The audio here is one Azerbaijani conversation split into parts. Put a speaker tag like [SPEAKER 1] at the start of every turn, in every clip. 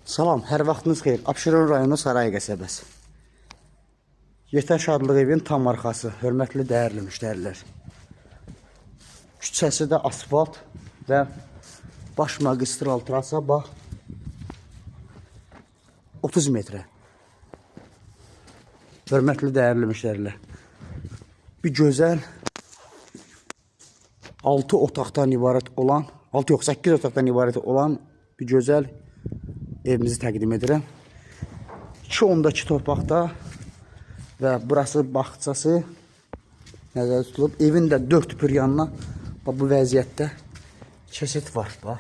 [SPEAKER 1] Salam, hər vaxtınız xeyir. Abşeron rayonu Saray qəsəbəsi. Yetər Şadlıq evin tam arxası. Hörmətli, dəyərli müştərilər. Küçəsi də asfalt və baş magistral trasa bax 30 metrə. Hörmətli, dəyərli müştərilər. Bir gözəl 6 otaqdan ibarət olan, 6 yox 8 otaqdan ibarət olan bir gözəl evimizi təqdim edirəm. 2-12 torpaqda və burası bağçası nəzərdə tutulub. Evin də 4 bir yanına bu vəziyyətdə keçid var. Bax.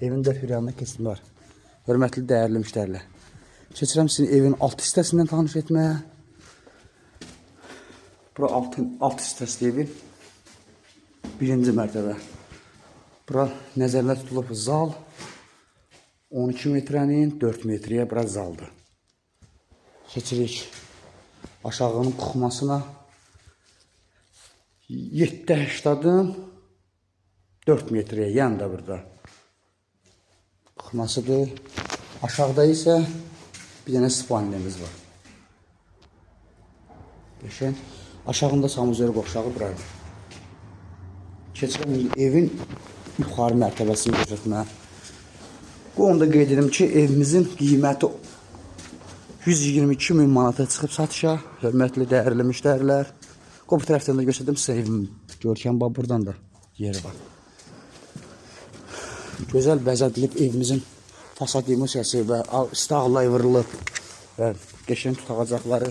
[SPEAKER 1] Evin 4 bir yanına keçid var. Hörmətli, dəyərli müştərilər. Keçirəm sizin evin alt hissəsindən tanış etməyə. Bura alt hissəsi evin. Birinci mərtəbə. Bura nəzərdə tutulub zal. 12 metrənin 4 metrəyə biraz zaldır. Keçirik aşağının kuxmasına. 7-8'dan 4 metrəyə, yəni də burada kuxmasıdır. Aşağıda isə bir dənə spalnimiz var. Beşən. Aşağında sanuzeli qoşağı buradır. Keçirəm evin yuxarı mərtəbəsini götürmə. Bu onda qeyd edim ki, evimizin qiyməti 122 min manata çıxıb satışa. Hörmətli, dəyərli müştərilər. Bu tərəfdən də göstərdim sizə evim. Görkəm bax buradan da yeri var. Gözəl bəzədilib evimizin fasad emosiyası və istağla vurulub və qəşəng tutacaqları.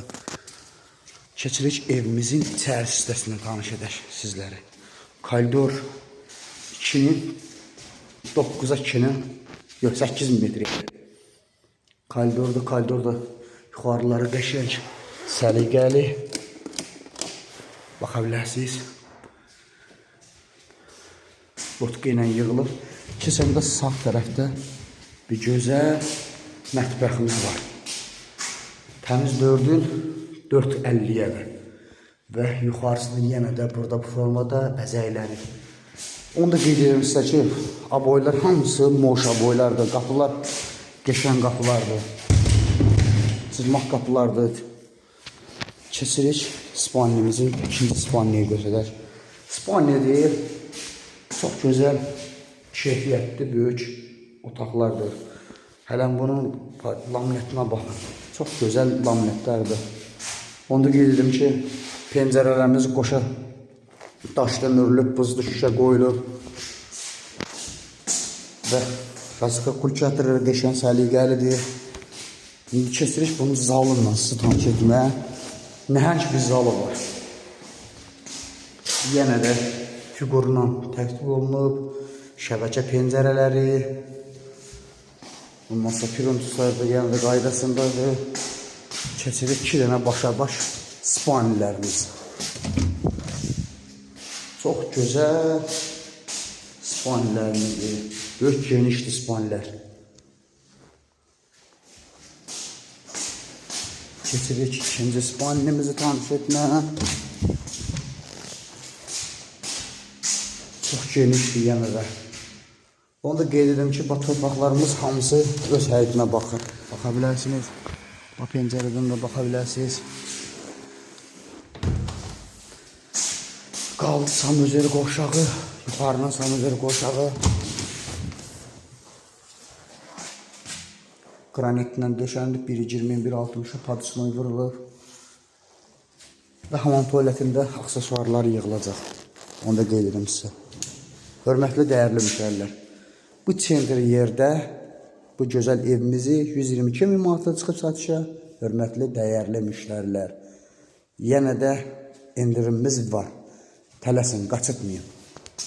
[SPEAKER 1] Keçirik evimizin içəri hissəsindən tanış edək sizləri. Koridor 2-nin 9'a 2'nin yox 8 metrə. Koridorda yuxarıları qəşəng, səliqəli baxa bilərsiniz. Botqa ilə yığılıb. Keçəndə sağ tərəfdə bir gözəl mətbəximiz var. Təmiz 4'ün 4.50'yə və yuxarısında yenə də burada bu formada bəzəklənir. Onu da qeyd edirəm sizə ki, aboylar hamısı moş aboylardır. Qapılar qəşəng qapılardır. Cızmaq qapılardır. Keçirik spalnimizin ikinci spalniyə götürək. Spalniya deyil, çox gözəl, keyfiyyətli, böyük otaqlardır. Hələn bunun laminətinə baxın. Çox gözəl laminətlərdir. Onu da qeyd edim ki, pəncərələrimiz qoşa daşdan örülüb, buzlu şüşə qoyulub və razıqa kulçatırı qəşəng səliqəlidir. İndi keçirik bunu zalınla sizi tanış etməyə. Nəhəng bir zalı var. Yenə də fiqurla tərtib olunub, şəbəkə pəncərələri, masa pirintusları yenə də qaydasındadır. Keçirik 2 dənə başa-baş spanilərimiz. Çox gözəl spanilərimizdir. Böyük genişli spanilər. Keçirik ikinci spanilimizi tanış etməyə. Çox genişli yenə də. Onu da qeyd edim ki, torpaqlarımız hamısı öz həyətinə baxır. Baxa bilərsiniz. Bu pəncərədən də baxa bilərsiniz. Qaldı sanuzeli qoşağı, yuxarına sanuzeli qoşağı. Granitlə döşənilib, 1.20, 1.60 padisına vurulub. Və hamam tualetində aksesuarlar yığılacaq. Onu da qeyd edim sizə. Hörmətli, dəyərli müştərilər. Bu çentr yerdə bu gözəl evimizi 122 min manata çıxıb satışa. Hörmətli, dəyərli müştərilər. Yenə də indirimimiz var. Tələsin, qaçırtmayın.